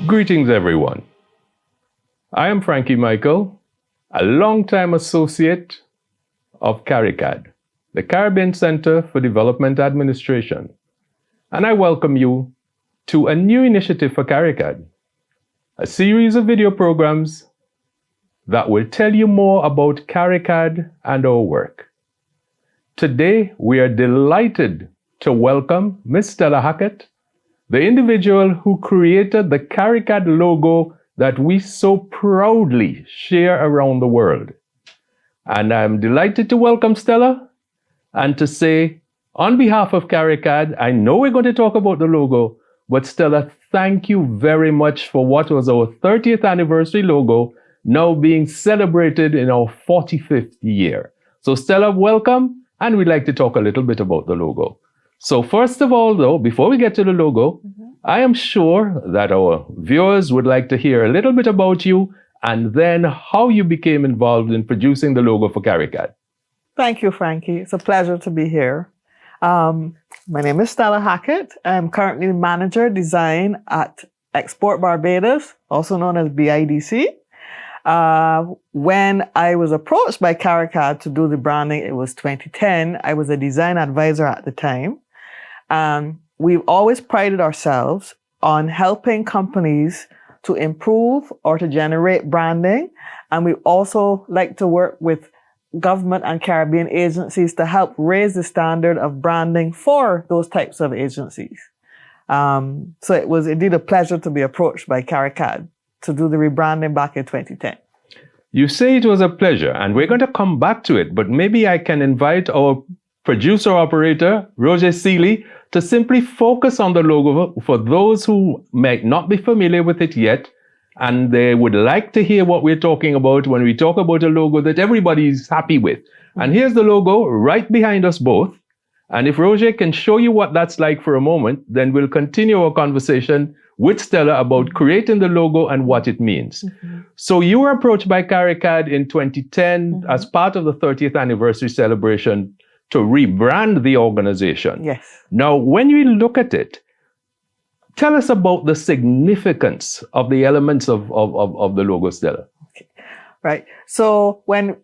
Greetings, everyone. I am Frankie Michael, a longtime associate of CARICAD, the Caribbean Center for Development Administration, and I welcome you to a new initiative for CARICAD, a series of video programs that will tell you more about CARICAD and our work. Today, we are delighted to welcome Ms. Stella Hackett, the individual who created the CARICAD logo that we so proudly share around the world. And I'm delighted to welcome Stella and to say, on behalf of CARICAD, I know we're going to talk about the logo, but Stella, thank you very much for what was our 30th anniversary logo, now being celebrated in our 45th year. So Stella, welcome, and we'd like to talk a little bit about the logo. So first of all, though, before we get to the logo, I am sure that our viewers would like to hear a little bit about you and then how you became involved in producing the logo for CARICAD. Thank you, Frankie. It's a pleasure to be here. My name is Stella Hackett. I'm currently manager design at Export Barbados, also known as BIDC. When I was approached by CARICAD to do the branding, it was 2010. I was a design advisor at the time. We've always prided ourselves on helping companies to improve or to generate branding. And we also like to work with government and Caribbean agencies to help raise the standard of branding for those types of agencies. So it was indeed a pleasure to be approached by CARICAD to do the rebranding back in 2010. You say it was a pleasure, and we're going to come back to it, but maybe I can invite our producer operator, Roger Seeley, to simply focus on the logo for those who might not be familiar with it yet, and they would like to hear what we're talking about when we talk about a logo that everybody's happy with. And here's the logo right behind us both. And if Roger can show you what that's like for a moment, then we'll continue our conversation with Stella about creating the logo and what it means. So you were approached by CARICAD in 2010 as part of the 30th anniversary celebration to rebrand the organization. Yes. Now, when you look at it, tell us about the significance of the elements of the logo, Stella. Okay. Right. So when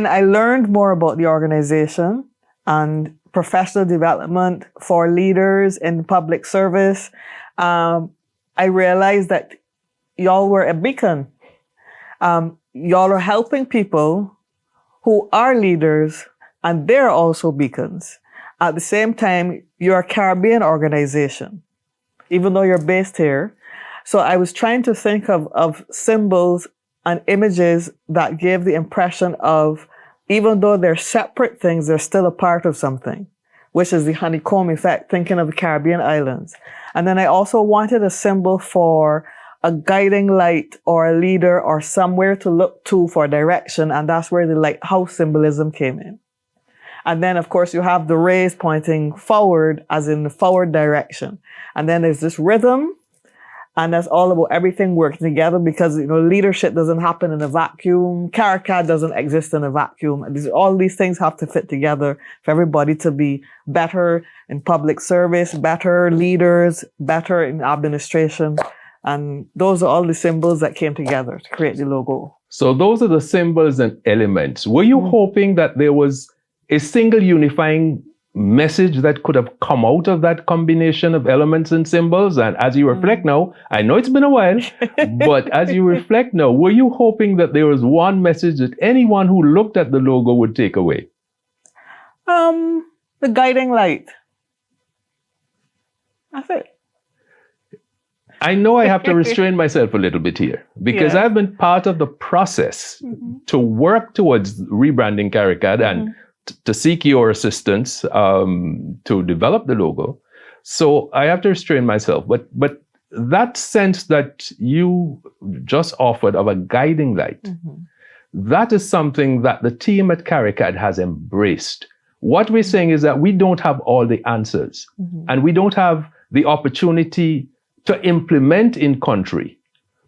I learned more about the organization and professional development for leaders in public service, I realized that y'all were a beacon. Y'all are helping people who are leaders, and they're also beacons. At the same time, you're a Caribbean organization, even though you're based here. So I was trying to think of symbols and images that gave the impression of, even though they're separate things, they're still a part of something, which is the honeycomb effect, thinking of the Caribbean islands. And then I also wanted a symbol for a guiding light or a leader or somewhere to look to for direction. And that's where the lighthouse symbolism came in. And then, of course, you have the rays pointing forward, as in the forward direction. And then there's this rhythm. And that's all about everything working together because, you know, leadership doesn't happen in a vacuum. CARICAD doesn't exist in a vacuum. All these things have to fit together for everybody to be better in public service, better leaders, better in administration. And those are all the symbols that came together to create the logo. So those are the symbols and elements. Were you hoping that there was a single unifying message that could have come out of that combination of elements and symbols? And as you reflect now, I know it's been a while, but as you reflect now, were you hoping that there was one message that anyone who looked at the logo would take away? The guiding light. That's it. I know I have to restrain myself a little bit here because I've been part of the process to work towards rebranding CARICAD and to seek your assistance to develop the logo. So I have to restrain myself. But that sense that you just offered of a guiding light, that is something that the team at CARICAD has embraced. What we're saying is that we don't have all the answers and we don't have the opportunity to implement in country.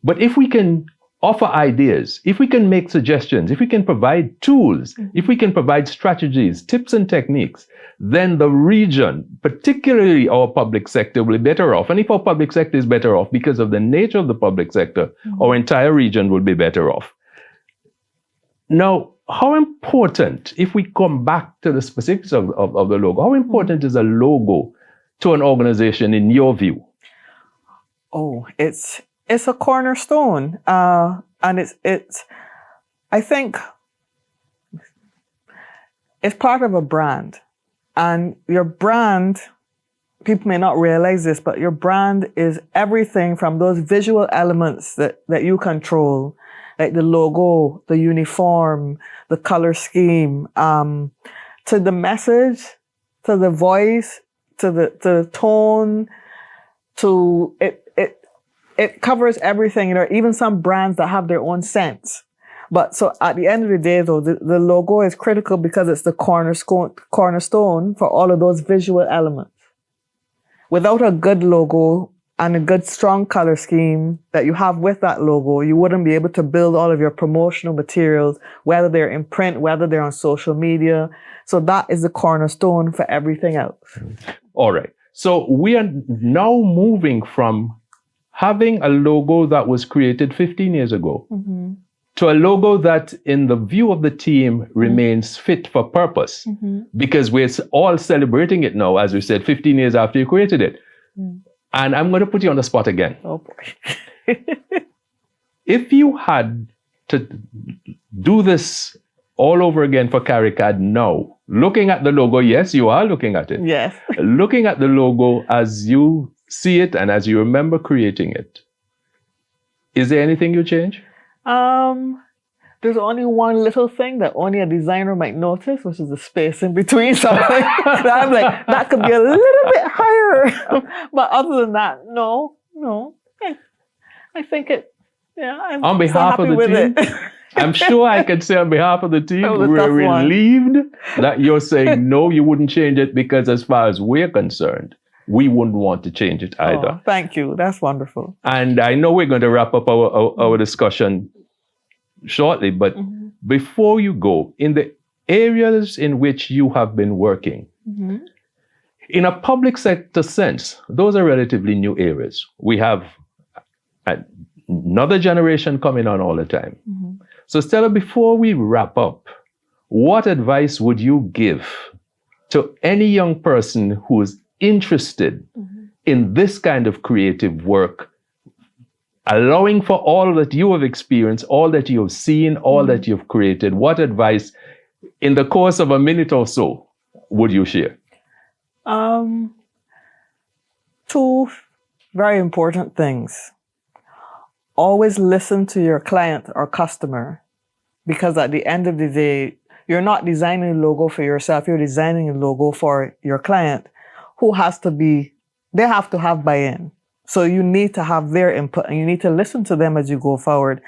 But if we can offer ideas, if we can make suggestions, if we can provide tools, if we can provide strategies, tips and techniques, then the region, particularly our public sector, will be better off. And if our public sector is better off because of the nature of the public sector, our entire region will be better off. Now, how important, if we come back to the specifics of the logo, how important is a logo to an organization in your view? Oh, it's a cornerstone, and it's I think it's part of a brand, and your brand, people may not realize this, but your brand is everything from those visual elements that you control, like the logo, the uniform, the color scheme, to the message, to the voice, to the tone, to it covers everything. You know, even some brands that have their own scents. But so at the end of the day, though, the logo is critical because it's the cornerstone for all of those visual elements. Without a good logo and a good strong color scheme that you have with that logo, you wouldn't be able to build all of your promotional materials, whether they're in print, whether they're on social media. So that is the cornerstone for everything else. All right. So we are now moving from having a logo that was created 15 years ago to a logo that, in the view of the team, remains fit for purpose, because we're all celebrating it now, as we said, 15 years after you created it. And I'm going to put you on the spot again. Oh, boy. If you had to do this all over again for CARICAD now, looking at the logo, yes, you are looking at it. Yes. Looking at the logo as you see it and as you remember creating it, is there anything you change? There's only one little thing that only a designer might notice, which is the space in between something. I'm like, that could be a little bit higher. But other than that, no. I think I'm on behalf so of the team, I'm sure I can say on behalf of the team, we're relieved that you're saying no, you wouldn't change it, because as far as we're concerned, we wouldn't want to change it either. Oh, thank you. That's wonderful. And I know we're going to wrap up our discussion shortly, but before you go, in the areas in which you have been working, in a public sector sense, those are relatively new areas. We have another generation coming on all the time. So Stella, before we wrap up, what advice would you give to any young person who is interested in this kind of creative work, allowing for all that you have experienced, all that you have seen, all that you've created? What advice, in the course of a minute or so, would you share? Two very important things. Always listen to your client or customer, because at the end of the day, you're not designing a logo for yourself, you're designing a logo for your client, who they have to have buy-in. So you need to have their input, and you need to listen to them as you go forward.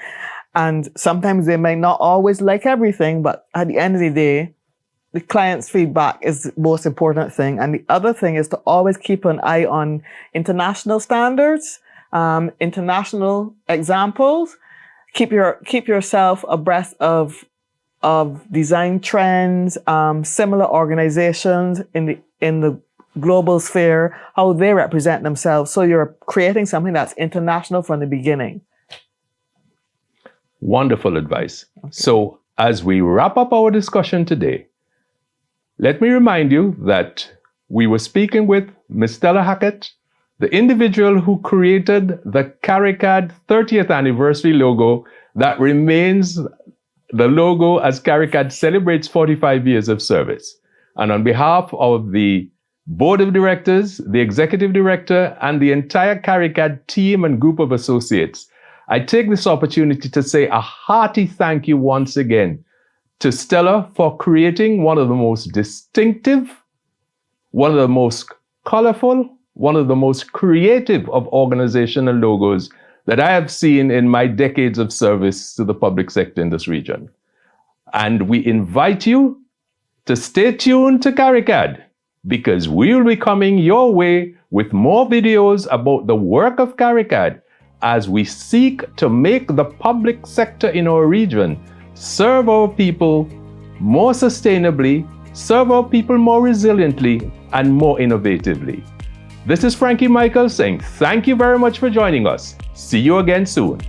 And sometimes they might not always like everything, but at the end of the day, the client's feedback is the most important thing. And the other thing is to always keep an eye on international standards, international examples. Keep yourself abreast of design trends, similar organizations in the global sphere, how they represent themselves. So you're creating something that's international from the beginning. Wonderful advice. Okay. So as we wrap up our discussion today, let me remind you that we were speaking with Ms. Stella Hackett, the individual who created the CARICAD 30th anniversary logo that remains the logo as CARICAD celebrates 45 years of service. And on behalf of the Board of Directors, the Executive Director, and the entire CARICAD team and group of associates, I take this opportunity to say a hearty thank you once again to Stella for creating one of the most distinctive, one of the most colorful, one of the most creative of organizational logos that I have seen in my decades of service to the public sector in this region. And we invite you to stay tuned to CARICAD, because we will be coming your way with more videos about the work of CARICAD as we seek to make the public sector in our region serve our people more sustainably, serve our people more resiliently, and more innovatively. This is Frankie Michael saying thank you very much for joining us. See you again soon.